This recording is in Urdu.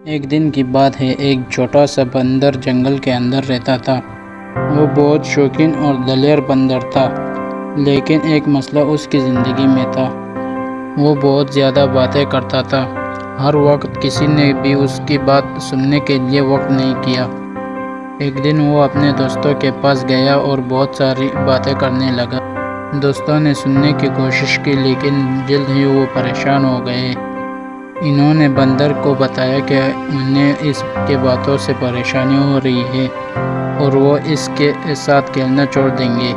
ایک دن کی بات ہے، ایک چھوٹا سا بندر جنگل کے اندر رہتا تھا۔ وہ بہت شوقین اور دلیر بندر تھا، لیکن ایک مسئلہ اس کی زندگی میں تھا۔ وہ بہت زیادہ باتیں کرتا تھا، ہر وقت کسی نے بھی اس کی بات سننے کے لیے وقت نہیں کیا۔ ایک دن وہ اپنے دوستوں کے پاس گیا اور بہت ساری باتیں کرنے لگا۔ دوستوں نے سننے کی کوشش کی، لیکن جلد ہی وہ پریشان ہو گئے۔ انہوں نے بندر کو بتایا کہ انہیں اس کے باتوں سے پریشانی ہو رہی ہے اور وہ اس کے ساتھ کھیلنا چھوڑ دیں گے۔